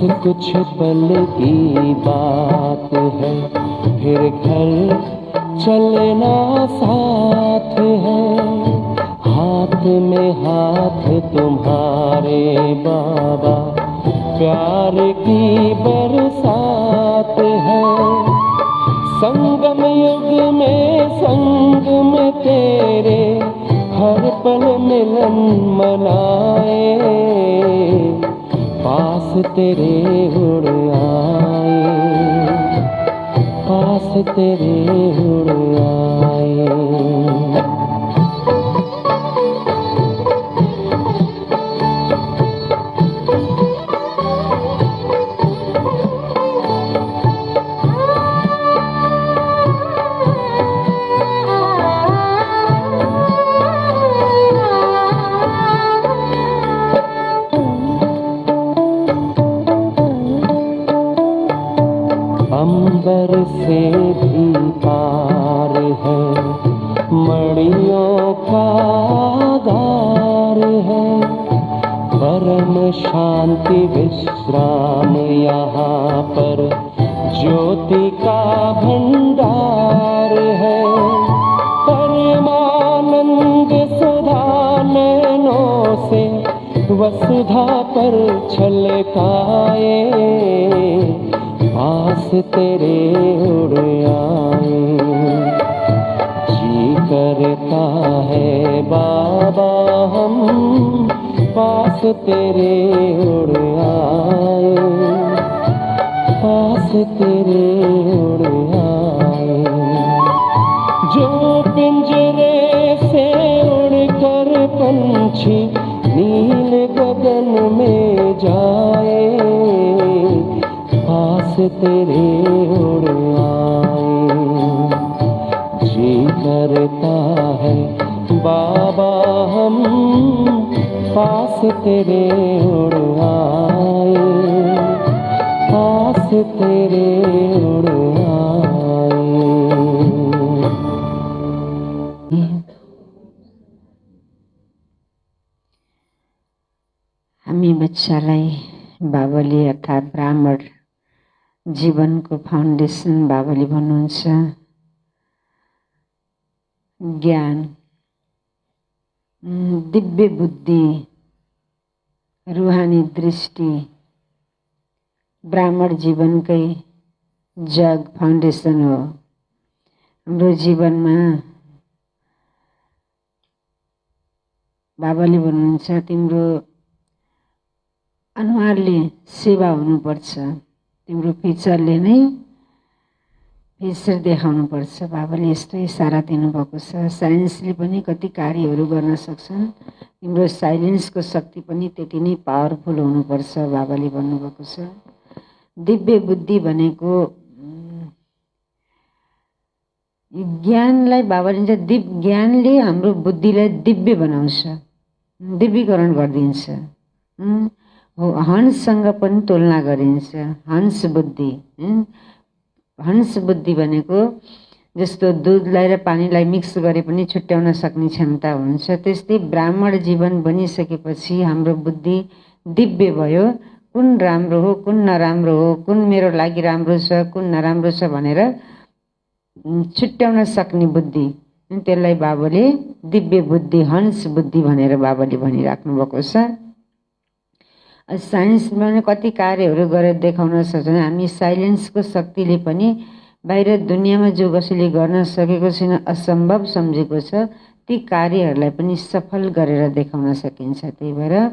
कुछ पल की बात है, फिर घर चलना साथ है। हाथ में हाथ तुम्हारे बाबा, प्यार की बरसात है। संगम युग में संग में तेरे, हर पल मिलन मनाए। पास तेरे उड़ आए, पास तेरे उड़ आए। अंबर से भी पार है, मड़ियों का गार है। परम शांति विश्राम यहाँ पर, ज्योति का भंडार है। परमानंद सुधा नैनों से वसुधा पर छलकाए। पास तेरे उड़ आए, जी करता है बाबा हम पास तेरे उड़ आए, पास तेरे उड़ आए। जो पिंजरे से उड़कर पंछी नील गगन में जाए। पास तेरे उड़ आए, जी करता है बाबा हम पास तेरे उड़ आए, पास तेरे उड़ आए। हामी बच्चालाई बाबाले अर्थात् ब्राह्मण जीवनको फाउन्डेसन बाबाले भन्नुहुन्छ। ज्ञान, दिव्य बुद्धि, रूहानी दृष्टि ब्राह्मण जीवनकै जग फाउन्डेसन हो। हाम्रो जीवनमा बाबाले भन्नुहुन्छ तिम्रो अनुहारले सेवा हुनुपर्छ, तिम्रो फिचरले नै फिचर देखाउनुपर्छ। बाबाले यस्तो इसारा दिनुभएको छ। साइन्सले पनि कति कार्यहरू गर्न सक्छन्, तिम्रो साइलेन्सको शक्ति पनि त्यति नै पावरफुल हुनुपर्छ बाबाले भन्नुभएको छ। दिव्य बुद्धि भनेको ज्ञानलाई बाबाले ज्ञानले हाम्रो बुद्धिलाई दिव्य बनाउँछ, दिव्यीकरण गरिदिन्छ। हंससँग पनि तुलना गरिन्छ। हंस बुद्धि, हंस बुद्धि भनेको जस्तो दुधलाई र पानीलाई मिक्स गरे पनि छुट्याउन सक्ने क्षमता हुन्छ, त्यस्तै ब्राह्मण जीवन बनिसकेपछि हाम्रो बुद्धि दिव्य भयो। कुन राम्रो हो, कुन नराम्रो हो, कुन मेरो लागि राम्रो छ, कुन नराम्रो छ भनेर छुट्याउन सक्ने बुद्धि, त्यसलाई बाबाले दिव्य बुद्धि, हंस बुद्धि भनेर बाबाले भनिराख्नु भएको छ। साइन्समा कति कार्यहरू गरेर देखाउन सक्छन्। हामी साइलेन्सको शक्तिले पनि बाहिर दुनियाँमा जो कसैले गर्न सकेको छैन, असम्भव सम्झेको छ, ती कार्यहरूलाई पनि सफल गरेर देखाउन सकिन्छ। त्यही भएर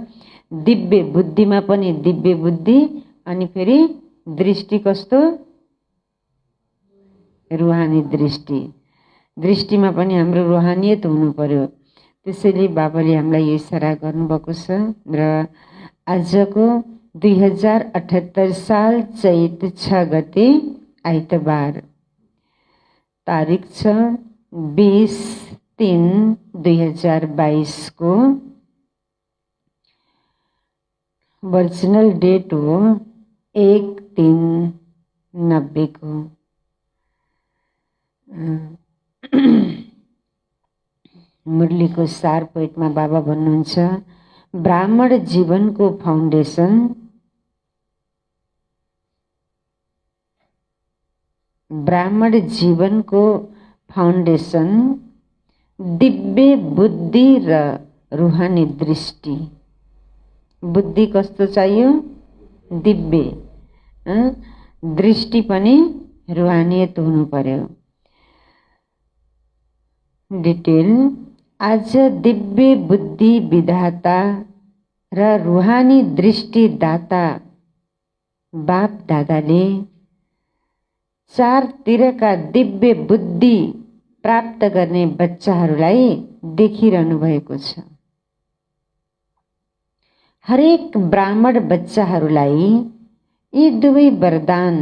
दिव्य बुद्धिमा पनि दिव्य बुद्धि, अनि फेरि दृष्टि कस्तो, रूहानी दृष्टि, दृष्टिमा पनि हाम्रो रूहानियत हुनु पर्यो। त्यसैले बाबाले हामीलाई यो इसारा गर्नुभएको छ। र आजको 2078 साल चैत 6 गते आइतबार, तारिक छ 20/3/2022 को, वर्जिनल डेट हो 1/3/90 को। मुरलीको सार पोइटमा बाबा भन्नुहुन्छ ब्राह्मण जीवनको फाउन्डेसन ब्राह्मण जीवनको फाउन्डेसन दिव्य बुद्धि र रुहानी दृष्टि। बुद्धि कस्तो चाहियो? दिव्य। दृष्टि पनि रुहानियत हुनु पर्यो। डिटेल। आज दिव्य बुद्धि विधाता र रुहानी दृष्टि दाता बाप दादाले चारतिरका दिव्य बुद्धि प्राप्त गर्ने बच्चाहरूलाई देखिरहनु भएको छ। हरेक ब्राह्मण बच्चाहरूलाई यी दुवै वरदान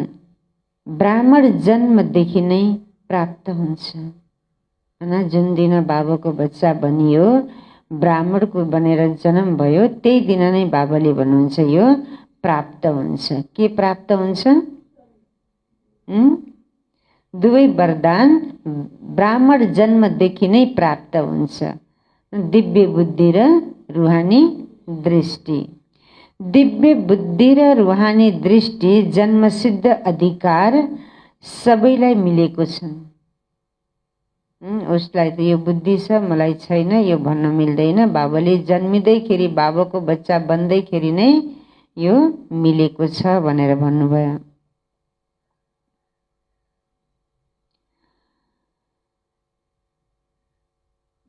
ब्राह्मण जन्मदेखि नै प्राप्त हुन्छ। हैन, जुन दिन बाबाको बच्चा बनियो, ब्राह्मणको बनेर जन्म भयो, त्यही दिन नै बाबाले भन्नुहुन्छ यो प्राप्त हुन्छ। के प्राप्त हुन्छ? दुवै वरदान ब्राह्मण जन्मदेखि नै प्राप्त हुन्छ। दिव्य बुद्धि र रुहानी दृष्टि। दिव्य बुद्धि र रुहानी दृष्टि जन्मसिद्ध अधिकार सबैलाई मिलेको छ। उसलाई त यो बुद्धि छ, मलाई छैन, यो भन्न मिल्दैन। बाबाले जन्मिँदैखेरि, बाबाको बच्चा बन्दैखेरि नै यो मिलेको छ भनेर भन्नुभयो।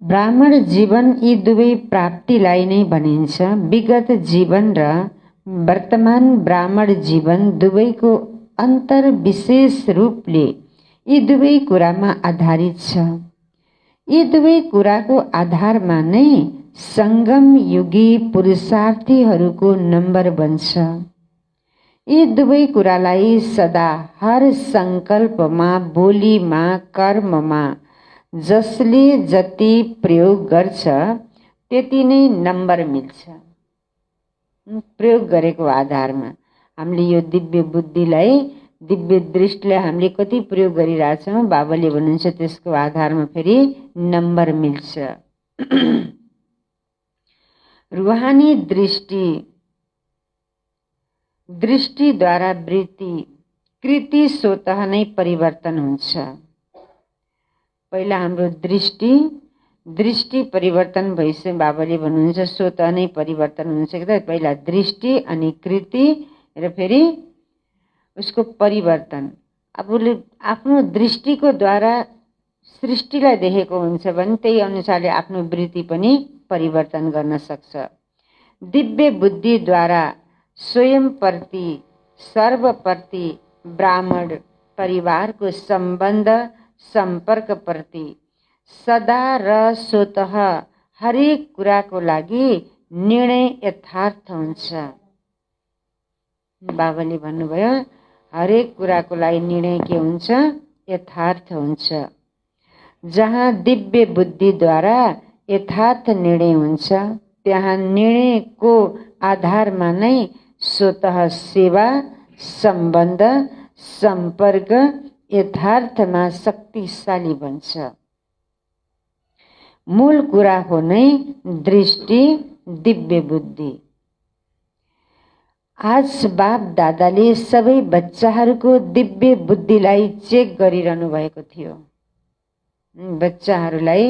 ब्राह्मण जीवन यी दुवै प्राप्तिलाई नै भनिन्छ। विगत जीवन र वर्तमान ब्राह्मण जीवन दुवैको अन्तर विशेष रूपले यी दुवै कुरामा आधारित छ। यी दुवै कुराको आधारमा नै संगम युगी पुरुषार्थीहरूको नम्बर बन्छ। यी दुवै कुरालाई सदा हर संकल्पमा, बोलीमा, कर्ममा जसले जति प्रयोग गर्छ त्यति नै नम्बर मिल्छ। प्रयोग गरेको आधारमा हामीले यो दिव्य बुद्धिलाई, दिव्य दृष्टिलाई हामीले कति प्रयोग गरिरहेछौँ, बाबाले भन्नुहुन्छ त्यसको आधारमा फेरि नम्बर मिल्छ। रुहानी दृष्टि। दृष्टिद्वारा वृत्ति, कृति स्वतः नै परिवर्तन हुन्छ। पहिला हाम्रो दृष्टि परिवर्तन भइसक्यो। बाबाले भन्नुहुन्छ स्वतः नै परिवर्तन हुन्छ कि पहिला दृष्टि अनि कृति र फेरि उसको परिवर्तन। आफूले आफ्नो दृष्टिको द्वारा सृष्टिलाई देखेको हुन्छ भने त्यही अनुसारले आफ्नो वृत्ति पनि परिवर्तन गर्न सक्छ। दिव्य बुद्धिद्वारा स्वयंप्रति, सर्वप्रति, ब्राह्मण परिवारको सम्बन्ध, सम्पर्क प्रति सदा र स्वतः हरेक कुराको लागि निर्णय यथार्थ हुन्छ। बाबाले भन्नुभयो हरेक कुराको लागि निर्णय के हुन्छ? यथार्थ हुन्छ। जहाँ दिव्य बुद्धिद्वारा यथार्थ निर्णय हुन्छ त्यहाँ निर्णयको आधारमा नै स्वतः सेवा, सम्बन्ध, सम्पर्क यथार्थमा शक्तिशाली बन्छ। मूल कुरा हो नै दृष्टि, दिव्य बुद्धि। आज बाप दादाले सबै बच्चाहरूको दिव्य बुद्धिलाई चेक गरिरहनु भएको थियो। बच्चाहरूलाई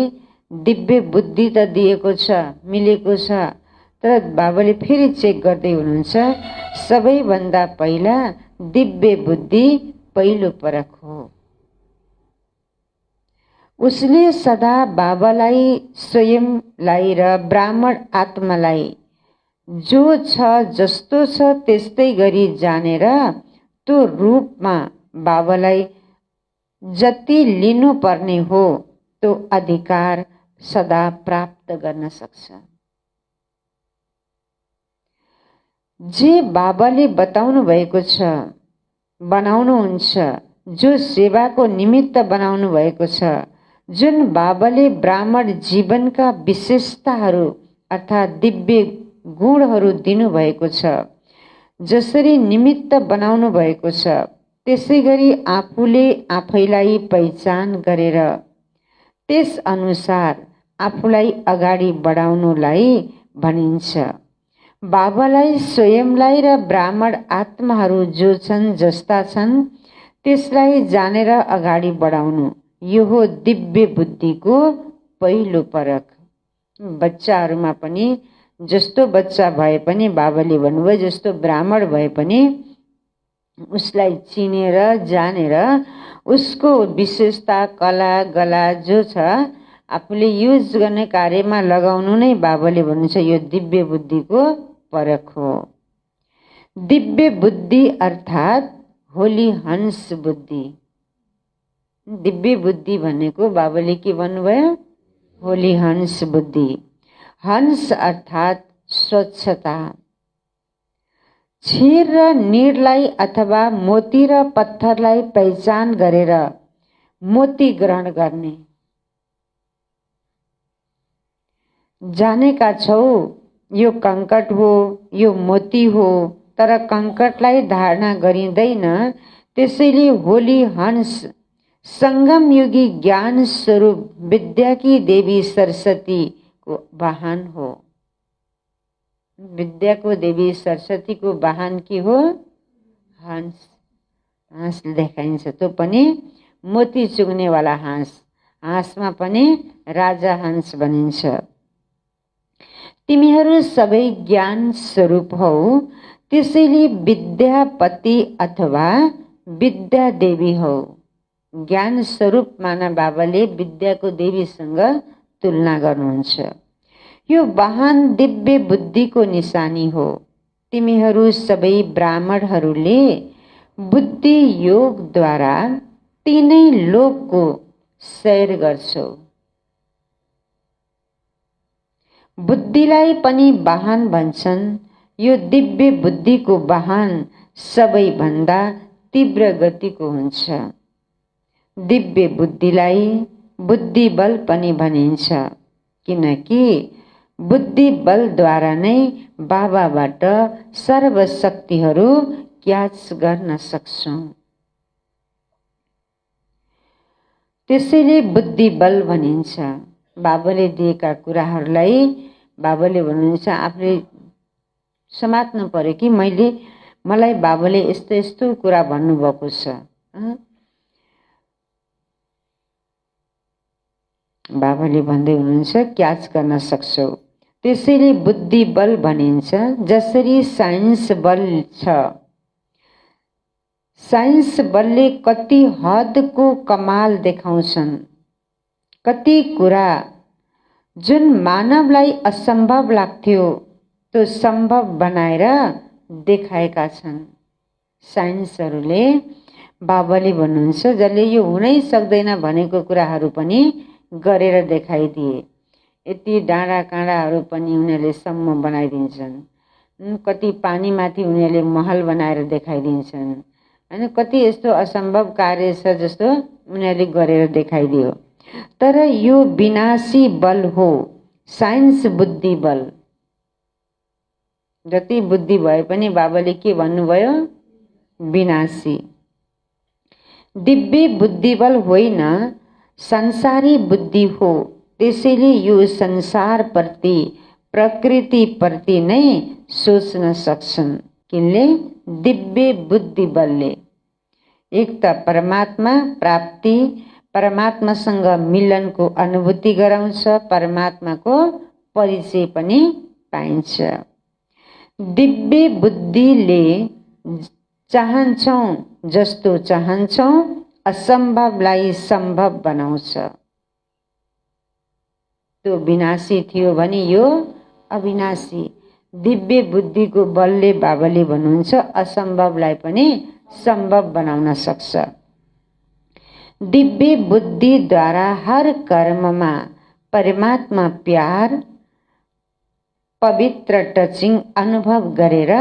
दिव्य बुद्धि त दिएको छ, मिलेको छ, तर बाबाले फेरि चेक गर्दै हुनुहुन्छ। सबैभन्दा पहिला दिव्य बुद्धि पहिलो परख हो। उसले सदा बाबालाई, स्वयंलाई र ब्राह्मण आत्मालाई जो छ, जस्तो छ त्यस्तै गरी जानेर त्यो रूपमा बाबालाई जति लिनुपर्ने हो त्यो अधिकार सदा प्राप्त गर्न सक्छ। जे बाबाले बताउनु भएको छ, बनाउनुहुन्छ, जो सेवाको निमित्त बनाउनु भएको छ, जुन बाबाले ब्राह्मण जीवनका विशेषताहरू अर्थात् दिव्य गुणहरू दिनुभएको छ, जसरी निमित्त बनाउनु भएको छ, त्यसै गरी आफूले आफैलाई पहिचान गरेर त्यस अनुसार आफूलाई अगाडि बढाउनुलाई भनिन्छ। बाबालाई, स्वयंलाई र ब्राह्मण आत्माहरू जो छन्, जस्ता छन् त्यसलाई जानेर अगाडि बढाउनु यो हो दिव्य बुद्धिको पहिलो परख। बच्चाहरूमा पनि जस्तो बच्चा भए पनि बाबाले भन्नुभयो जस्तो ब्राह्मण भए पनि उसलाई चिनेर जानेर उसको विशेषता कला गला जो छ आफूले युज गर्ने कार्यमा लगाउनु नै बाबाले भन्नुहुन्छ यो दिव्य बुद्धिको परख हो। दिव्य बुद्धि अर्थात् होली हंस बुद्धि। दिव्य बुद्धि भनेको बाबाले के भन्नुभयो? होली हंस बुद्धि। हंस अर्थात् स्वच्छता। क्षीर र नीरलाई अथवा मोती र पत्थरलाई पहिचान गरेर मोती ग्रहण गर्ने। जानेका छौ यो कंकट हो यो मोती हो, तर कंकटलाई धारणा गरिँदैन। त्यसैले होली हंस संगम युगी ज्ञान स्वरूप विद्या की देवी सरस्वती को वाहन हो। विद्या को देवी सरस्वती को वाहन की हो? हंस। हाँस देखाइन्छ त्यो पनि मोती चुग्ने वाला हाँस। हाँसमा पनि राजा हंस भनिन्छ। तिमीहरू सबै ज्ञान स्वरूप हौ, त्यसैले विद्यापति अथवा विद्या देवी हौ। ज्ञान स्वरूप माना बाबाले विद्याको देवीसँग तुलना गर्नुहुन्छ। यो वाहन दिव्य बुद्धिको निशानी हो। तिमीहरू सबै ब्राह्मणहरूले बुद्धि योगद्वारा तीनै लोकको सैर गर्छौ। बुद्धिलाई पनि वाहन भन्छन्। यो दिव्य बुद्धिको वाहन सबैभन्दा तीव्र गतिको हुन्छ। दिव्य बुद्धिलाई बुद्धि बल पनि भनिन्छ, किनकि बुद्धि बलद्वारा नै बाबाबाट सर्वशक्तिहरू क्याच गर्न सक्छौं। त्यसैले बुद्धि बल भनिन्छ। बाबाले दिएका कुराहरूलाई बाबाले भन्नुहुन्छ आफूले समात्नु पर्यो कि मलाई बाबाले यस्तो यस्तो कुरा भन्नुभएको छ। बाबाले भन्दै हुनुहुन्छ क्याच गर्न सक्छौ। त्यसैले बुद्धि बल भनिन्छ। जसरी साइन्स बल छ, साइन्स बलले कति हदको कमाल देखाउँछन्। कति कुरा जुन मानवलाई असम्भव लाग्थ्यो त्यो सम्भव बनाएर देखाएका छन् साइन्सहरूले। बाबाले भन्नुहुन्छ जसले यो हुनै सक्दैन भनेको कुराहरू पनि गरेर देखाइदिए। यति डाँडा काँडाहरू पनि उनीहरूले सम्म बनाइदिन्छन्। कति पानीमाथि उनीहरूले महल बनाएर देखाइदिन्छन् हैन। कति यस्तो असम्भव कार्य छ जस्तो उनीहरूले गरेर देखाइदियो। तर यो विनाशी बल हो, साइन्स बुद्धि बल। जति बुद्धि भए पनि बाबाले के भन्नुभयो? विनाशी। दिव्य बुद्धि बल होइन, संसारी बुद्धि हो। त्यसैले यो संसार प्रति प्रकृति प्रति नै सोच्न सक्छन्। किनले? दिव्य बुद्धि बलले। एक त परमात्मा प्राप्ति, परमात्मासँग मिलनको अनुभूति गराउँछ, परमात्माको परिचय पनि पाइन्छ। दिव्य बुद्धिले चाहन्छौं जस्तो चाहन्छौं असम्भवलाई सम्भव बनाउँछ। त्यो विनाशी थियो भने यो अविनाशी। दिव्य बुद्धिको बलले बाबाले भन्नुहुन्छ असम्भवलाई पनि सम्भव बनाउन सक्छ। दिव्य बुद्धिद्वारा हर कर्ममा परमात्मा प्यार पवित्र टचिङ अनुभव गरेर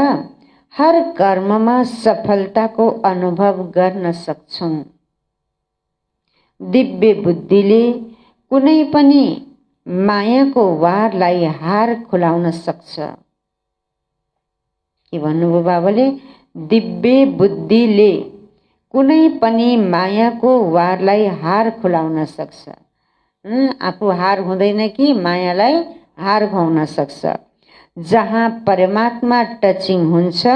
हर कर्ममा सफलताको अनुभव गर्न सक्छौं। दिव्य बुद्धिले कुनै पनि मायाको वारलाई हार खुलाउन सक्छ। के भन्नुभयो बाबाले? दिव्य बुद्धिले कुनै पनि मायाको वारलाई हार खुलाउन सक्छ। आफू हार हुँदैन कि मायालाई हार खुवाउन सक्छ। जहाँ परमात्मा टचिङ हुन्छ,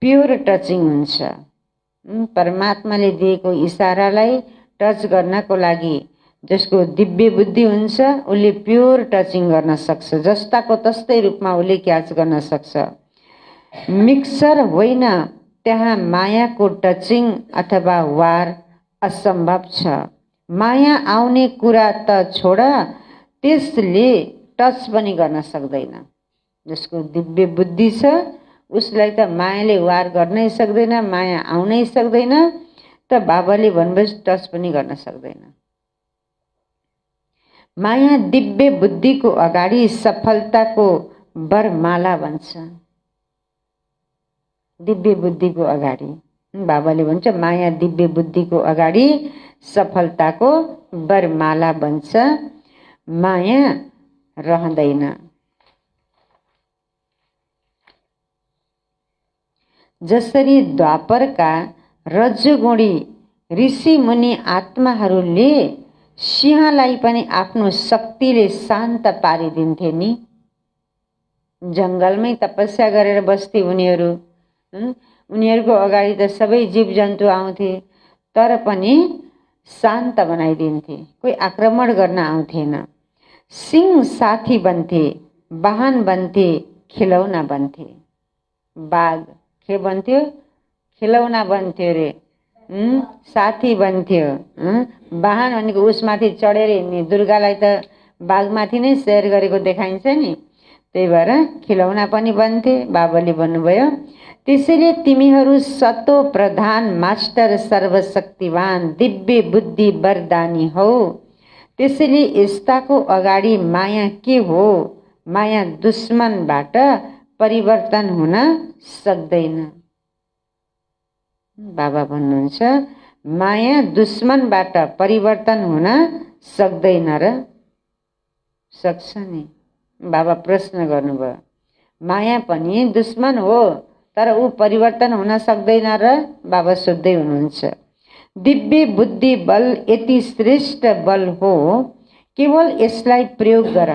प्योर टचिङ हुन्छ। परमात्माले दिएको इशारालाई टच गर्नको लागि जसको दिव्य बुद्धि हुन्छ उसले प्योर टचिङ गर्न सक्छ, जस्ताको तस्तै रूपमा उसले क्याच गर्न सक्छ। मिक्सर होइन, त्यहाँ मायाको टचिङ अथवा वार असम्भव छ। माया आउने कुरा त छोड, त्यसले टच पनि गर्न सक्दैन। जसको दिव्य बुद्धि छ उसलाई त मायाले वार गर्नै सक्दैन, माया आउनै सक्दैन, त बाबाले भन्नुहोस् टच पनि गर्न सक्दैन। माया दिव्य बुद्धिको अगाडि सफलताको वरमाला बन्छ। दिव्य बुद्धिको अगाडि बाबाले भन्छ माया दिव्य बुद्धिको अगाडि सफलताको वरमाला बन्छ, माया रहँदैन। जसरी द्वापरका रजोगुणी ऋषि मुनि आत्माहरूले सिंहलाई पनि आफ्नो शक्तिले शान्त पारिदिन्थे नि। जङ्गलमै तपस्या गरेर बस्थे उनीहरू। उनीहरूको अगाडि त सबै जीव जन्तु आउँथे, तर पनि शान्त बनाइदिन्थे, कोही आक्रमण गर्न आउँथेन। सिंह साथी बन्थे, वाहन बन्थे, खिलौना बन्थे। बाघ के बन्थ्यो? खिलौना बन्थ्यो रे, साथी बन्थ्यो। वाहन भनेको उसमाथि चढेर हिँड्ने। दुर्गालाई त बाघमाथि नै शेयर गरेको देखाइन्छ नि, त्यही भएर खिलौना पनि बन्थे। बाबाले भन्नुभयो त्यसैले तिमीहरू सतो प्रधान मास्टर सर्वशक्तिवान दिव्य बुद्धि वरदानी हौ। त्यसैले यस्ताको अगाडि माया के हो? माया दुश्मनबाट परिवर्तन हुन सक्दैन। बाबा भन्नुहुन्छ माया दुश्मनबाट परिवर्तन हुन सक्दैन र? सक्छ नि? बाबा प्रश्न गर्नुभयो। माया पनि दुश्मन हो, तर ऊ परिवर्तन हुन सक्दैन र? बाबा सोध्दै हुनुहुन्छ। दिव्य बुद्धि बल यति श्रेष्ठ बल हो, केवल यसलाई प्रयोग गर।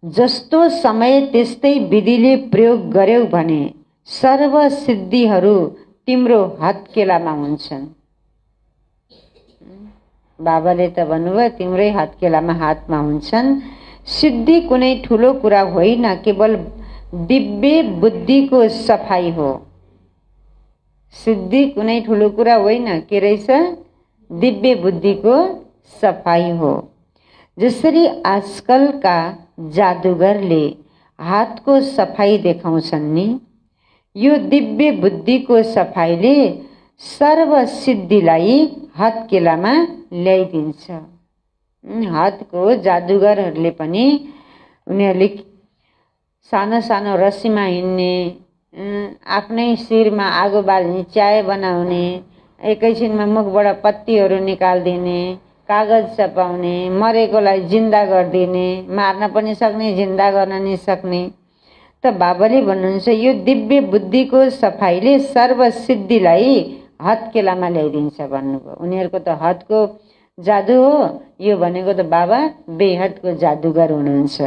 जस्तो समय त्यस्तै विधिले प्रयोग गर्यौ भने सर्व सिद्धिहरू तिम्रो हत्केलामा हुन्छन्। बाबाले त भन्नुभयो तिम्रै हत्केलामा हातमा हुन्छन्। सिद्धि कुनै ठुलो कुरा होइन, केवल दिव्य बुद्धिको सफाई हो। सिद्धि कुनै ठुलो कुरा होइन, के रहेछ? दिव्य बुद्धिको सफाई हो। जसरी आजकलका जादुगरले हातको सफाई देखाउँछन् नि, यो दिव्य बुद्धिको सफाईले सर्व सिद्धिलाई हत्केलामा ल्याइदिन्छ। हातको जादुगरहरूले पनि उनीहरूले सानो सानो रस्सीमा हिँड्ने, आफ्नै शिरमा आगो बाल्ने, चाय बनाउने, एकैछिनमा मुखबाट पत्तीहरू निकालिदिने, कागज चपाउने, मरेकोलाई जिन्दा गरिदिने, मार्न पनि सक्ने, जिन्दा गर्न नि सक्ने। त बाबाले भन्नुहुन्छ यो दिव्य बुद्धिको सफाईले सर्व सिद्धिलाई हत्केलामा ल्याइदिन्छ भन्नुभयो। उनीहरूको त हदको जादु हो, यो भनेको त बाबा बेहदको जादुगर हुनुहुन्छ।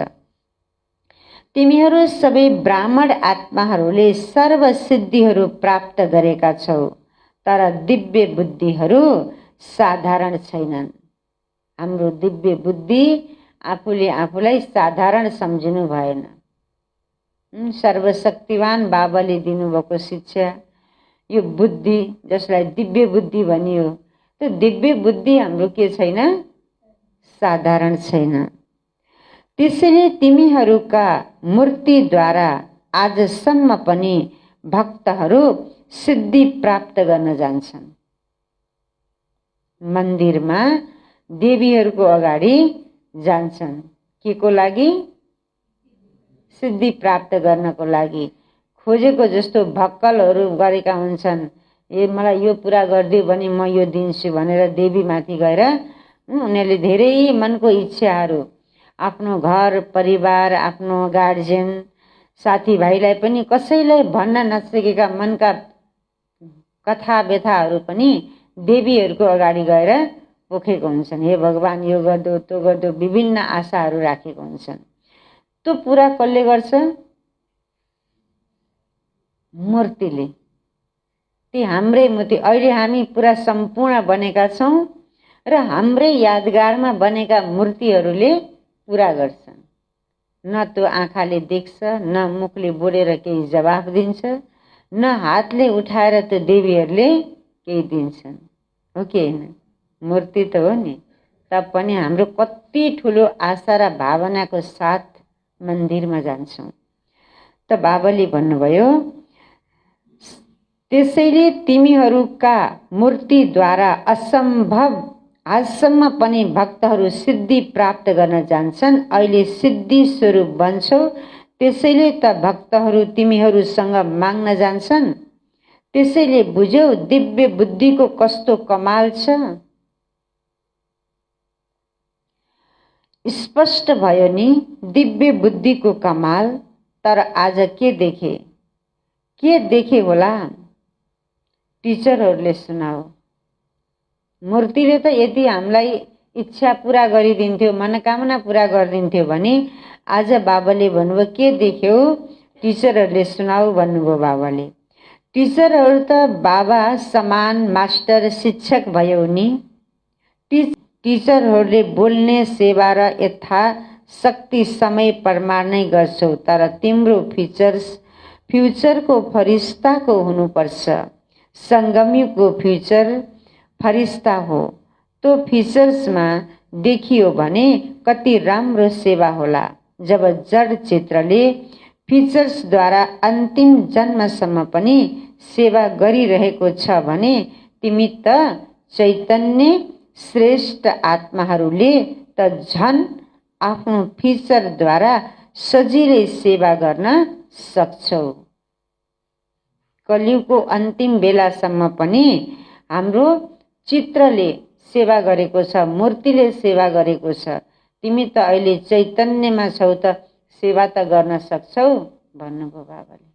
तिमीहरू सबै ब्राह्मण आत्माहरूले सर्व सिद्धिहरू प्राप्त गरेका छौ, तर दिव्य बुद्धिहरू साधारण छैनन्। हाम्रो दिव्य बुद्धि आफूले आफूलाई साधारण सम्झिनु भएन। सर्वशक्तिवान बाबाले दिनुभएको शिक्षा यो बुद्धि जसलाई दिव्य बुद्धि भनियो, त्यो दिव्य बुद्धि हाम्रो के छैन? साधारण छैन। त्यसैले तिमीहरूका मूर्तिद्वारा आजसम्म पनि भक्तहरू सिद्धि प्राप्त गर्न जान्छन्। मन्दिरमा देवीहरूको अगाडि जान्छन् के को लागि? सिद्धि प्राप्त गर्नको लागि। खोजेको जस्तो भक्कलहरू गरेका हुन्छन्, ए मलाई यो पुरा गरिदियो भने म यो दिन्छु भनेर देवीमाथि गएर उनीहरूले धेरै मनको इच्छाहरू आफ्नो घर परिवार, आफ्नो गार्जियन, साथीभाइलाई पनि कसैलाई भन्न नसकेका मनका कथा व्यथाहरू पनि देवीहरूको अगाडि गएर पोखेको हुन्छन्। हे भगवान यो गर्दो त्यो गर्दो विभिन्न आशाहरू राखेको हुन्छन्। त्यो पुरा कसले गर्छ? मूर्तिले, ती हाम्रै मूर्ति। अहिले हामी पुरा सम्पूर्ण बनेका छौँ र हाम्रै यादगारमा बनेका मूर्तिहरूले पुरा गर्छन्। न त्यो आँखाले देख्छ, न मुखले बोलेर केही जवाफ दिन्छ, न हातले उठाएर त्यो देवीहरूले केही दिन्छन्, हो कि होइन? मूर्ति त हो नि। तब पनि हाम्रो कति ठुलो आशा र भावनाको साथ मन्दिरमा जान्छौँ। त बाबाले भन्नुभयो, त्यसैले तिमीहरूका मूर्तिद्वारा असम्भव आजसम्म पनि भक्तहरू सिद्धि प्राप्त गर्न जान्छन्। अहिले सिद्धि स्वरूप बन्छौ, त्यसैले त भक्तहरू तिमीहरूसँग माग्न जान्छन्। त्यसैले बुझ्यौ दिव्य बुद्धिको कस्तो कमाल छ। स्पष्ट भयो नि दिव्य बुद्धिको कमाल। तर आज के देखे होला? टिचरहरूले सुनाओ। मूर्तिले त यदि हामीलाई इच्छा पूरा गरिदिन्थ्यो, मनोकामना पूरा गरिदिन्थ्यो भने आज बाबाले भन्नुभयो के देख्यौ? टिचरहरूले सुनाऊ भन्नुभयो बाबाले। टिचरहरू त बाबा समान मास्टर शिक्षक भयो नि। टिचरहरूले बोल्ने सेवा र यथाशक्ति समय प्रमाण नै गर्छौ। तर तिम्रो फ्युचरको फरिस्ताको हुनुपर्छ। सङ्गमीको फ्युचर फरिस्ता हो। त्यो फ्युचर्समा देखियो भने कति राम्रो सेवा होला। जब जड चित्रले फ्युचर्सद्वारा अन्तिम जन्मसम्म पनि सेवा गरिरहेको छ भने तिमी त चैतन्य श्रेष्ठ आत्माहरूले त झन् आफ्नो फ्युचरद्वारा सजिलै सेवा गर्न सक्छौ। कलियुगको अन्तिम बेलासम्म पनि हाम्रो चित्रले सेवा गरेको छ, मूर्तिले सेवा गरेको छ। तिमी त अहिले चैतन्यमा छौ त सेवा त गर्न सक्छौ भन्नुभयो बाबाले।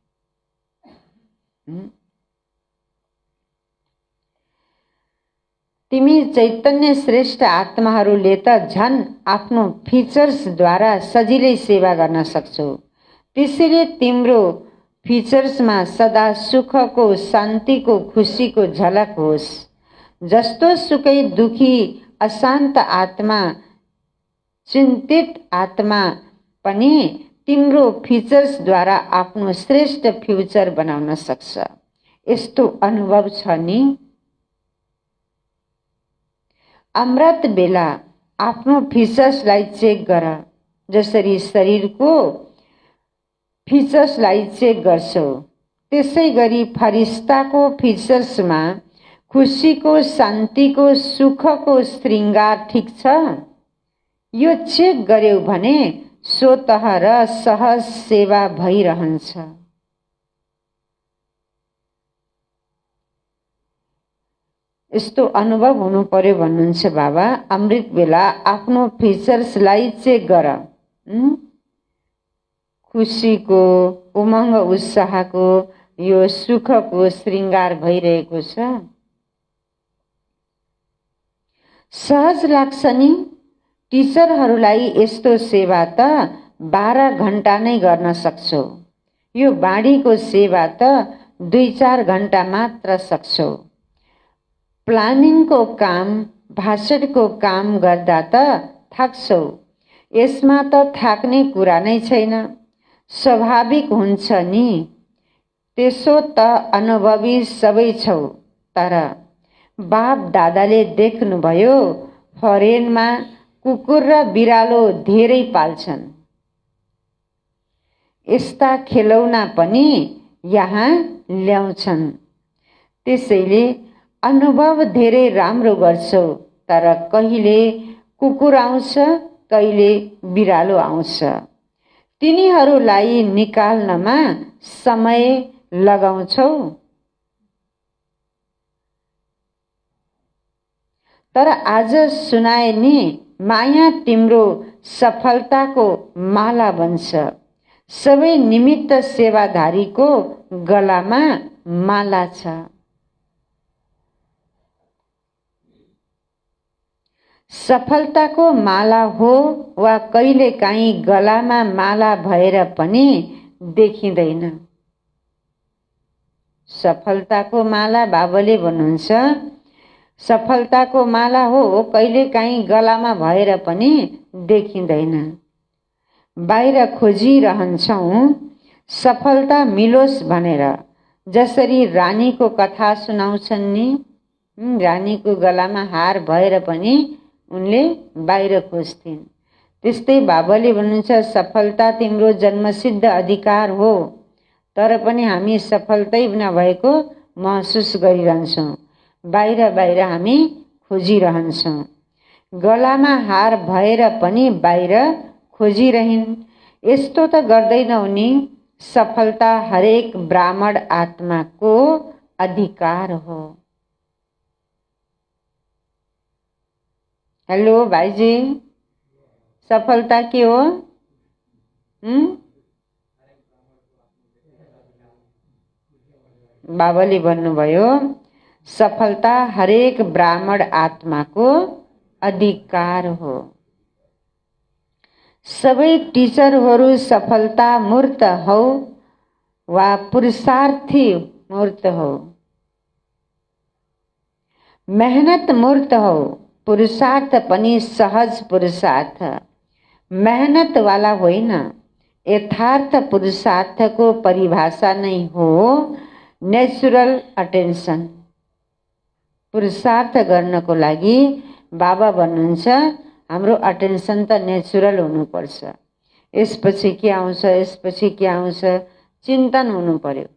तिमी चैतन्य श्रेष्ठ आत्माहरूले त झन् आफ्नो फिचर्सद्वारा सजिलै सेवा गर्न सक्छौ। त्यसैले तिम्रो फिचर्समा सदा सुखको, शान्तिको, खुसीको झलक होस्। जस्तो सुकै दुखी, अशान्त आत्मा, चिन्तित आत्मा पनि तिम्रो फिचर्सद्वारा आफ्नो श्रेष्ठ फ्युचर बनाउन सक्छ। यस्तो अनुभव छ नि। अमृत बेला आफ्नो फिचर्सलाई चेक गर। जसरी शरीरको फिचर्सलाई चेक गर्छौ त्यसै गरी फरिस्ताको फिचर्समा खुसीको, शान्तिको, सुखको श्रृङ्गार ठिक छ। यो चेक गर्यौ भने स्वतः र सहज सेवा भइरहन्छ। यस्तो अनुभव हुनु पर्यो भन्नुहुन्छ बाबा। अमृत बेला आफ्नो फिचर्सलाई चेक गर। खुसीको, उमङ्ग उत्साहको, यो सुखको श्रृङ्गार भइरहेको छ। सहज लाग्छ नि। टिचरहरूलाई यस्तो सेवा त 12 घण्टा नै गर्न सक्छौ। यो बाढीको सेवा त 2-4 घण्टा मात्र सक्छौ। प्लानिङको काम, भाषणको काम गर्दा त थाक्छौ। यसमा त थाक्ने कुरा नै छैन, स्वाभाविक हुन्छ नि। त्यसो त अनुभवी सबै छौ। तर बाप दादाले देख्नुभयो फरेनमा कुकुर र बिरालो धेरै पाल्छन्। यस्ता खेलौना पनि यहाँ ल्याउँछन्। त्यसैले अनुभव धेरै राम्रो गर्छौ। तर कहिले कुकुर आउँछ, कहिले बिरालो आउँछ। तिनीहरूलाई निकाल्नमा समय लगाउँछौ। तर आज सुनाए नि माया तिम्रो सफलताको माला बन्छ। सबै निमित्त सेवाधारीको गलामा माला छ। सफलताको माला हो वा कहिलेकाहीँ गलामा माला भएर पनि देखिँदैन। सफलताको माला बाबाले भन्नुहुन्छ, सफलताको माला हो, कहिलेकाहीँ गलामा भएर पनि देखिँदैन। बाहिर खोजिरहन्छौँ सफलता मिलोस् भनेर। जसरी रानीको कथा सुनाउँछन् नि, रानीको गलामा हार भएर पनि उनले बाहिर खोज्थिन्। त्यस्तै बाबाले भन्नुहुन्छ, सफलता तिम्रो जन्मसिद्ध अधिकार हो, तर पनि हामी सफलतै नभएको महसुस गरिरहन्छौँ। बाहिर बाहिर हामी खोजिरहन्छौँ। गलामा हार भएर पनि बाहिर खोजिरहन्। यस्तो त गर्दैनौ नि। सफलता हरेक ब्राह्मण आत्माको अधिकार हो। हेलो भाइजी, सफलता के हो? बाबाले भन्नुभयो, सफलता हरेक ब्राह्मण आत्माको अधिकार हो। सबै टिचरहरू सफलता मूर्त हौ वा पुरुषार्थी मूर्त हो। मेहनत मूर्त हो, पुरुषार्थ पनि सहज पुरुषार्थ, मेहनत वाला होइन। यथार्थ पुरुषार्थको परिभाषा नै हो नेचुरल अटेन्सन। पुरुषार्थ गर्नको लागि बाबा भन्नुहुन्छ, हाम्रो अटेन्सन त नेचुरल हुनुपर्छ। यसपछि के आउँछ, यसपछि के आउँछ, चिन्तन हुनु पर्यो।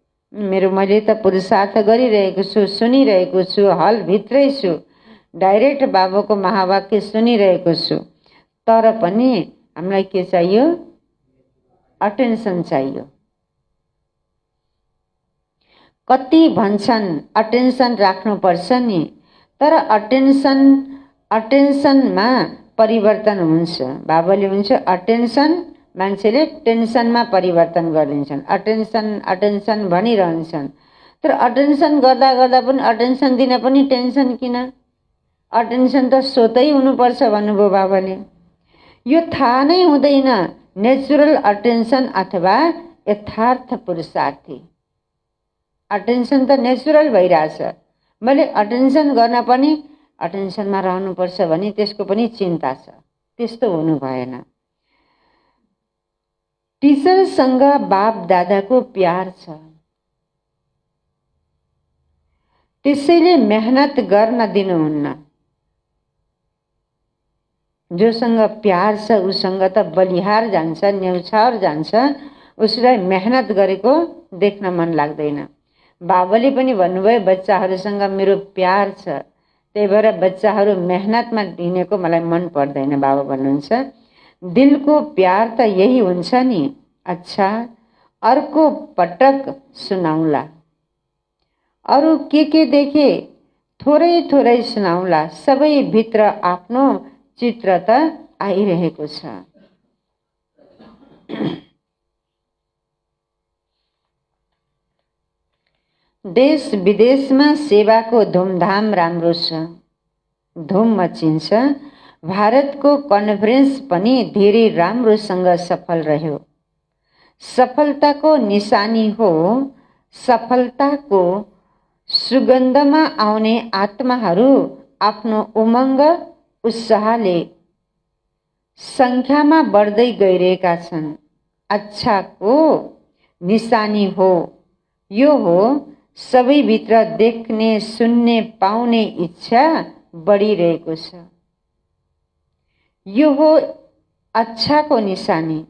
मैले त पुरुषार्थ गरिरहेको छु, सुनिरहेको छु, हलभित्रै छु, डाइरेक्ट बाबाको महावाक्य सुनिरहेको छु, तर पनि हामीलाई के चाहियो? अटेन्सन चाहियो। कति भन्छन् अटेन्सन राख्नुपर्छ नि, तर अटेन्सनमा परिवर्तन हुन्छ। बाबाले भन्छ, अटेन्सन मान्छेले टेन्सनमा परिवर्तन गरिदिन्छन्। अटेन्सन भनिरहन्छन्, तर अटेन्सन गर्दा गर्दा पनि अटेन्सन दिन पनि टेन्सन किन? अटेन्सन त स्वतै हुनुपर्छ भन्नुभयो बाबाले। यो थाहा नै हुँदैन नेचुरल अटेन्सन अथवा यथार्थ पुरुषार्थी। अटेन्सन त नेचुरल भइरहेछ, मैले अटेन्सन गर्न पनि अटेन्सनमा रहनुपर्छ भने त्यसको पनि चिन्ता छ। त्यस्तो हुनु भएन। टिचरसँग बाप दादाको प्यार छ, त्यसैले मेहनत गर्न दिनुहुन्न। जोसँग प्यार छ उसँग त बलिहार जान्छ, न्यौछावर जान्छ, उसलाई मेहनत गरेको देख्न मन लाग्दैन। बाबाले पनि भन्नुभयो, बच्चाहरूसँग मेरो प्यार छ, त्यही भएर बच्चाहरू मेहनतमा हिँडेको मलाई मन पर्दैन। बाबा भन्नुहुन्छ, दिलको प्यार त यही हुन्छ नि। अच्छा, अर्को पटक सुनाउला। अरू के देखे थोरै थोरै सुनाउला। सबै भित्र आफ्नो चित्र त आइरहेको छ। देश विदेशमा सेवाको धुमधाम राम्रो छ, धुम मचिन्छ। भारतको कन्फरेन्स पनि धेरै राम्रोसँग सफल रह्यो। सफलताको निशानी हो, सफलताको सुगन्धमा आउने आत्माहरू आफ्नो उमङ्ग उत्साहले संख्यामा बढ्दै गइरहेका छन्। अच्छाको निशानी हो, यो हो सबैभित्र देख्ने सुन्ने पाउने इच्छा बढिरहेको छ। यो हो अच्छाको निशानी।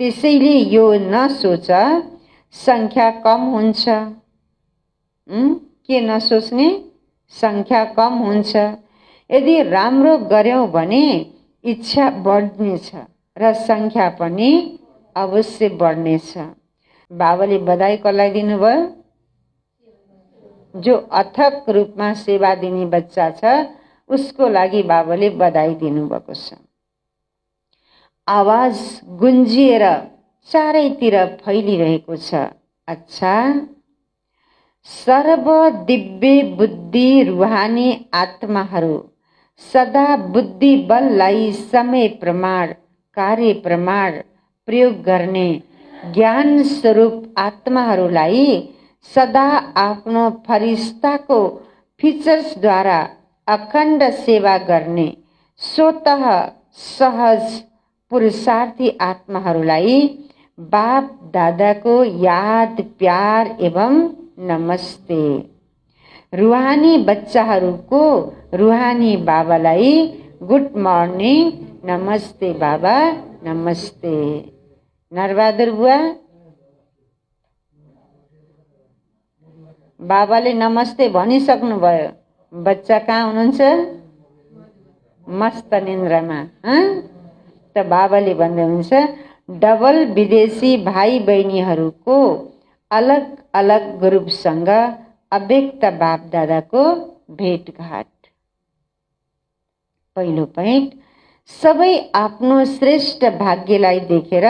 त्यसैले यो नसोच संख्या कम हुन्छ। के नसोच्ने? संख्या कम हुन्छ। यदि राम्रो गर्यौं भने इच्छा बढ्नेछ र संख्या पनि अवश्य बढ्नेछ। बाबाले बधाई कसलाई दिनुभयो? जो अथक रूपमा सेवा दिने बच्चा छ उसको लागि बाबाले बधाई दिनुभएको छ। आवाज गुन्जिएर चारैतिर फैलिरहेको छ। अच्छा, सर्व दिव्य बुद्धि रूहानी आत्माहरू सदा बुद्धि बललाई समय प्रमाण कार्य प्रमाण प्रयोग गर्ने ज्ञान स्वरूप आत्माहरूलाई सदा आफ्नो फरिस्ताको फिचर्सद्वारा अखण्ड सेवा गर्ने स्वतः सहज पुरुषार्थी आत्माहरूलाई बाप दादाको याद प्यार एवं नमस्ते। रुहानी बच्चाहरूको रुहानी बाबालाई गुड मर्निङ, नमस्ते बाबा, नमस्ते। नरबहादुर बुवा, बाबाले नमस्ते भनिसक्नुभयो, बच्चा कहाँ हुनुहुन्छ? मस्त निन्द्रामा। त बाबाले भन्दै हुन्छ डबल विदेशी भाइ बहिनीहरूको अलग अलग ग्रुपसँग अव्यक्त बाप दादाको भेटघाट। पहिलो पोइन्ट, सबै आफ्नो श्रेष्ठ भाग्यलाई देखेर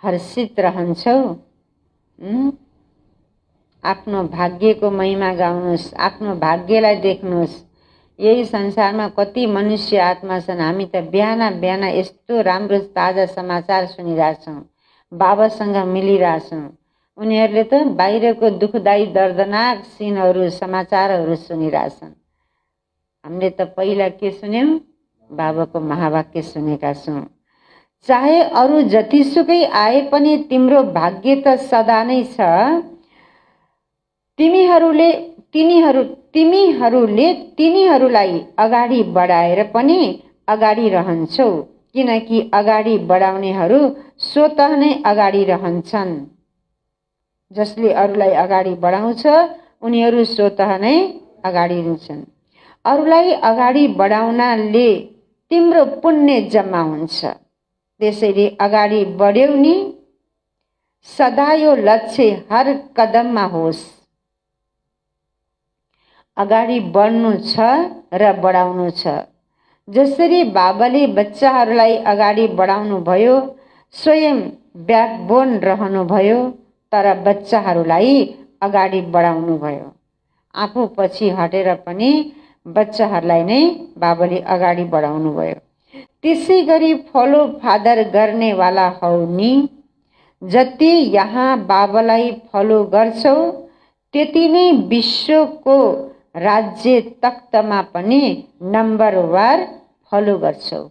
हर्षित रहन्छौ। आफ्नो भाग्यको महिमा गाउनुहोस्, आफ्नो भाग्यलाई देख्नुहोस्। यही संसारमा कति मनुष्य आत्मा छन्। हामी त बिहान बिहान यस्तो राम्रो ताजा समाचार सुनिरहेछौँ, बाबासँग मिलिरहेछौँ। उनीहरूले त बाहिरको दुःखदायी दर्दनाक सिनहरू समाचारहरू सुनिरहेछन्। हामीले त पहिला के सुन्यौँ? बाबाको महावाक्य सुनेका छौँ, चाहे अरू जतिसुकै आए पनि तिम्रो भाग्य त सदा नै छ। तिनीहरूलाई अगाडि बढाएर पनि अगाडि रहन्छौ, किनकि अगाडि बढाउनेहरू स्वतः नै अगाडि रहन्छन्। जसले अरूलाई अगाडि बढाउँछ उनीहरू स्वतः नै अगाडि रहन्छन्। अरूलाई अगाडि बढाउनाले तिम्रो पुण्य जम्मा हुन्छ। त्यसैले अगाडि बढ्यौ नि। सदा यो लक्ष्य हर कदममा होस्। अगाडि बढ्नु छ र बढाउनु छ। जसरी बाबाले बच्चाहरूलाई अगाडि बढाउनु भयो, स्वयं ब्याकबोन रहनु भयो, तर बच्चाहरूलाई अगाडि बढाउनु भयो। आफू पछि हटेर पनि बच्चाहरूलाई नै बाबाले अगाडि बढाउनु भयो। त्यसै गरी फलो फादर गर्नेवाला हौ नि। जति यहाँ बाबालाई फलो गर्छौ त्यति नै विश्वको राज्य तख्तमा पनि नम्बरवार फलो गर्छौ।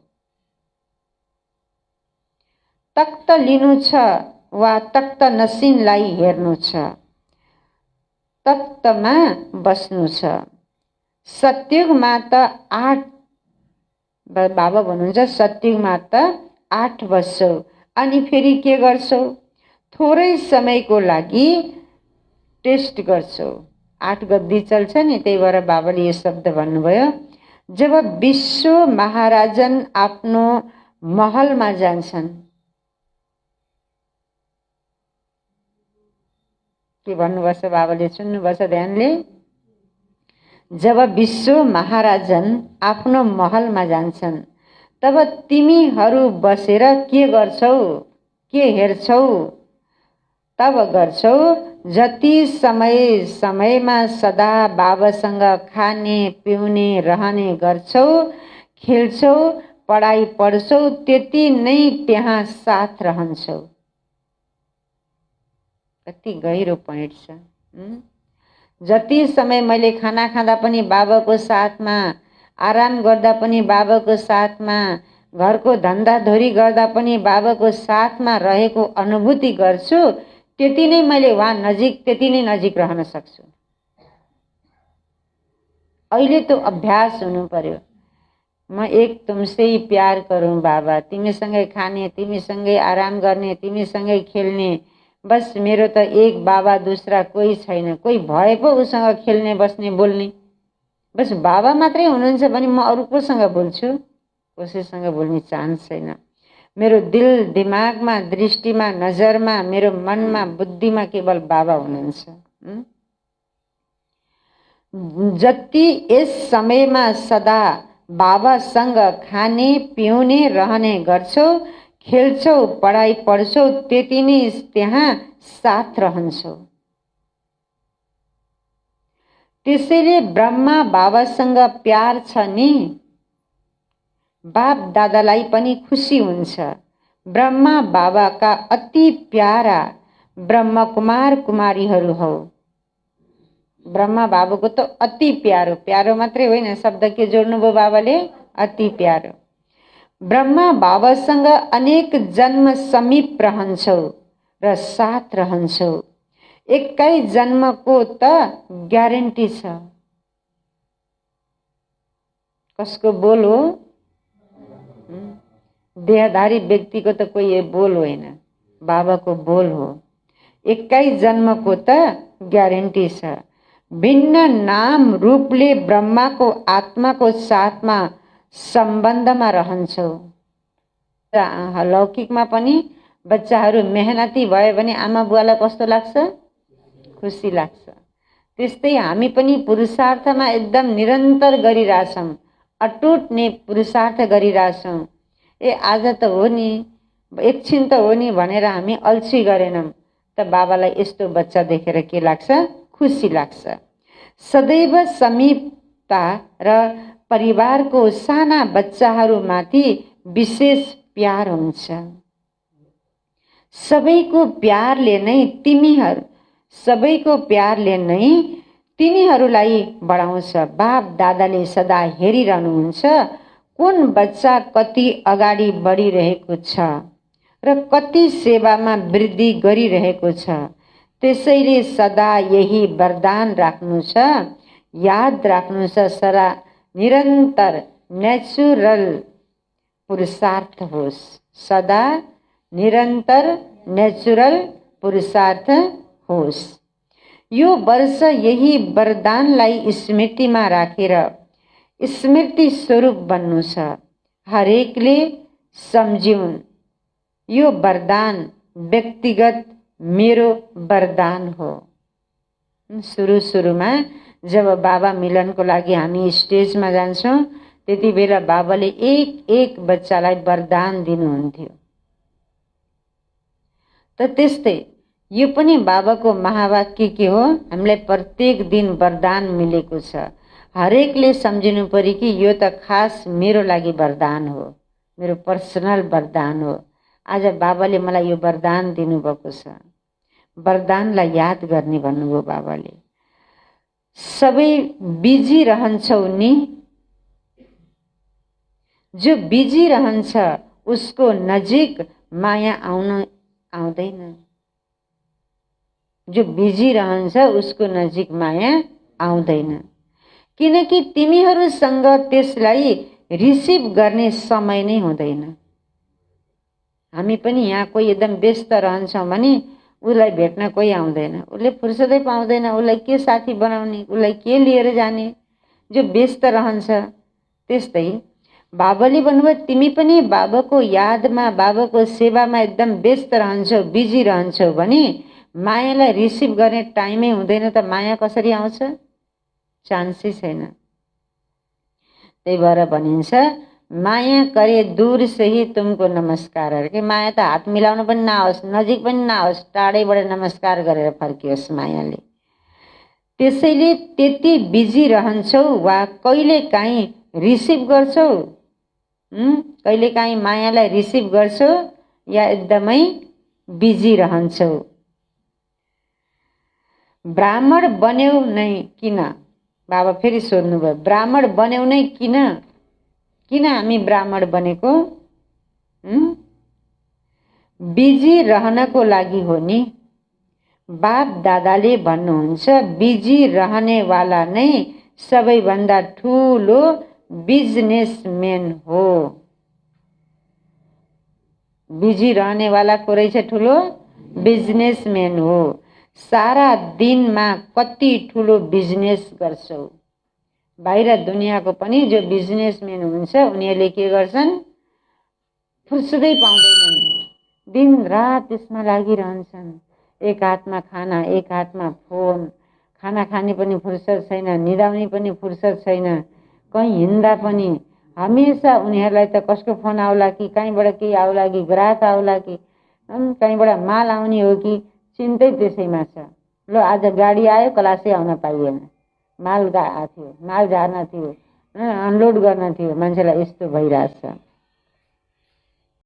तख्त लिनु छ वा तख्त नसिनलाई हेर्नु छ, तख्तमा बस्नु छ। सत्युगमा त 8 बाबा भन्नुहुन्छ, सत्युगमा त 8 बस्छौ अनि फेरि के गर्छौ? थोरै समयको लागि टेस्ट गर्छौ। 8 गद्दी चल्छ नि, त्यही भएर बाबाले यो शब्द भन्नुभयो। जब विश्व महाराजन आफ्नो महलमा जान्छन्, के भन्नुपर्छ बाबाले? सुन्नुपर्छ ध्यानले। जब विश्व महाराजन आफ्नो महलमा जान्छन् तब तिमीहरू बसेर के गर्छौ? के हेर्छौ? तब गर्छौ जति समयमा सदा बाबासँग खाने पिउने रहने गर्छौ, खेल्छौ, पढाइ पढ्छौ, त्यति नै त्यहाँ साथ रहन्छौ। कति गहिरो पोइन्ट छ। जति समय मैले खाना खाँदा पनि बाबाको साथमा, आराम गर्दा पनि बाबाको साथमा, घरको धन्दाधोरी गर्दा पनि बाबाको साथमा रहेको अनुभूति गर्छु, त्यति नै मैले वहाँ नजिक, त्यति नै नजिक रहन सक्छु। अहिले तो अभ्यास हुनु पर्यो। म एक तुमसे ही प्यार करूं बाबा, तिमीसँगै खाने, तिमीसँगै आराम गर्ने, तिमीसँगै खेल्ने। बस मेरो त एक बाबा, दूसरा कोही छैन। कोही भए पो उसँग खेल्ने, बस्ने, बोल्ने। बस बाबा मात्रै हुनुहुन्छ भने म अरू कोसँग बोल्छु? कसैसँग बोल्ने चान्स छैन। मेरो दिल दिमागमा, दृष्टिमा, नजरमा, मेरो मनमा, बुद्धिमा केवल बाबा हुनुहुन्छ। जति यस समयमा सदा बाबासँग खाने पिउने रहने गर्छौ, खेल्छौ, पढाइ पढ्छौ, त्यति नै त्यहाँ साथ रहन्छौ। त्यसैले ब्रह्मा बाबासँग प्यार छ नि, बाप दादालाई पनि खुसी हुन्छ। ब्रह्मा बाबाका अति प्यारा ब्रह्म कुमार कुमारीहरू हौ। ब्रह्मा बाबुको त अति प्यारो, प्यारो मात्रै होइन, शब्द के जोड्नुभयो बाबाले, अति प्यारो। ब्रह्मा बाबासँग अनेक जन्म समीप रहन्छौ र साथ रहन्छौ, एकै जन्मको त ग्यारेन्टी छ। कसको बोल हो? देहधारी व्यक्तिको त कोही बोल होइन, बाबाको बोल हो। एकै जन्मको त ग्यारेन्टी छ। भिन्न नाम रूपले ब्रह्माको आत्माको साथमा सम्बन्धमा रहन्छौ। लौकिकमा पनि बच्चाहरू मेहनती भयो भने आमा बुवालाई कस्तो लाग्छ? खुसी लाग्छ। त्यस्तै हामी पनि पुरुषार्थमा एकदम निरन्तर गरिरहेछौँ, अटुट नै पुरुषार्थ गरिरहेछौँ। आज त हो नि, एकछिन त हो नि भनेर हामी अल्छी गरेनौँ त बाबालाई यस्तो बच्चा देखेर के लाग्छ? खुसी लाग्छ। सदैव समीपता र परिवारको साना बच्चाहरूमाथि विशेष प्यार हुन्छ। सबैको प्यारले नै तिनीहरूलाई बढाउँछ। बाप दादाले सदा हेरिरहनुहुन्छ कुन बच्चा कति अगाडि बढिरहेको छ र कति सेवामा वृद्धि गरिरहेको छ। त्यसैले सदा यही वरदान राख्नु छ, याद राख्नु छ, सदा निरन्तर नेचुरल पुरुषार्थ होस्। सदा निरन्तर नेचुरल पुरुषार्थ होस्। यो वर्ष यही वरदानलाई स्मृतिमा राखेर स्मृति स्वरूप बन्नु छ। हरेकले सम्झिउन्, यो वरदान व्यक्तिगत मेरो वरदान हो। सुरुमा जब बाबा मिलनको लागि हामी स्टेजमा जान्छौँ त्यति बेला बाबाले एक एक बच्चालाई वरदान दिनुहुन्थ्यो। त त्यस्तै यो पनि बाबाको महावाक्य के हो? हामीलाई प्रत्येक दिन वरदान मिलेको छ। हरेकले सम्झिनु पर्यो कि यो त खास मेरो लागि वरदान हो, मेरो पर्सनल वरदान हो। आज बाबाले मलाई यो वरदान दिनुभएको छ। वरदानलाई याद गर्ने भन्नुभयो बाबाले। सबै बिजी रहन्छौ नि, जो बिजी रहन्छ उसको नजिक माया आउँदैन। जो बिजी रहन्छ उसको नजिक माया आउँदैन, किनकि तिमीहरूसँग त्यसलाई रिसिभ गर्ने समय नै हुँदैन। हामी पनि यहाँ कोही एकदम व्यस्त रहन्छौँ भने उसलाई भेट्न कोही आउँदैन, उसले फुर्सदै पाउँदैन, उसलाई के साथी बनाउने, उसलाई के लिएर जाने, जो व्यस्त रहन्छ। त्यस्तै बाबाले भन्नुभयो तिमी पनि बाबाको यादमा, बाबाको सेवामा एकदम व्यस्त रहन्छौ, बिजी रहन्छौ भने मायालाई रिसिभ गर्ने टाइमै हुँदैन त माया कसरी आउँछ? चान्सै छैन। त्यही भएर भनिन्छ माया करे दूर से ही तुमको नमस्कार के। माया त हात मिलाउन पनि नहोस्, नजिक पनि नहोस्, टाढैबाट नमस्कार गरेर फर्कियोस् मायाले। त्यसैले त्यति बिजी रहन्छौ वा कहिले काहीँ रिसिभ गर्छौ? कहिले काहीँ मायालाई रिसिभ गर्छौ या एकदमै बिजी रहन्छौ? ब्राह्मण बन्यौ नै किन? बाबा फेरि सोध्नुभयो, ब्राह्मण बन्यौ नै किन? किन हामी ब्राह्मण बनेको? बिजी रहनको लागि हो नि। बाप दादाले भन्नुहुन्छ बिजी रहनेवाला नै सबैभन्दा ठुलो बिजनेसम्यान हो। बिजी रहनेवाला को रहेछ ठुलो बिजनेसम्यान हो। सारा दिनमा कति ठुलो बिजनेस गर्छौ? बाहिर दुनियाँको पनि जो बिजनेसम्यान हुन्छ उनीहरूले के गर्छन्? फुर्सदै पाउँदैनन्, दिन रात त्यसमा लागिरहन्छन्। एक हातमा खाना, एक हातमा फोन, खाना खाने पनि फुर्सद छैन, निदाउने पनि फुर्सद छैन, कहीँ हिँड्दा पनि हमेसा उनीहरूलाई त कसको फोन आउला कि कहीँबाट केही आउला कि ग्राहक आउला कि कहीँबाट माल आउने हो कि चिन्तै त्यसैमा छ। ल आज गाडी आयो, क्लासै आउन पाइएन, माल आएको थियो, माल झार्न थियो, अनलोड गर्न थियो, मान्छेलाई यस्तो भइरहेछ।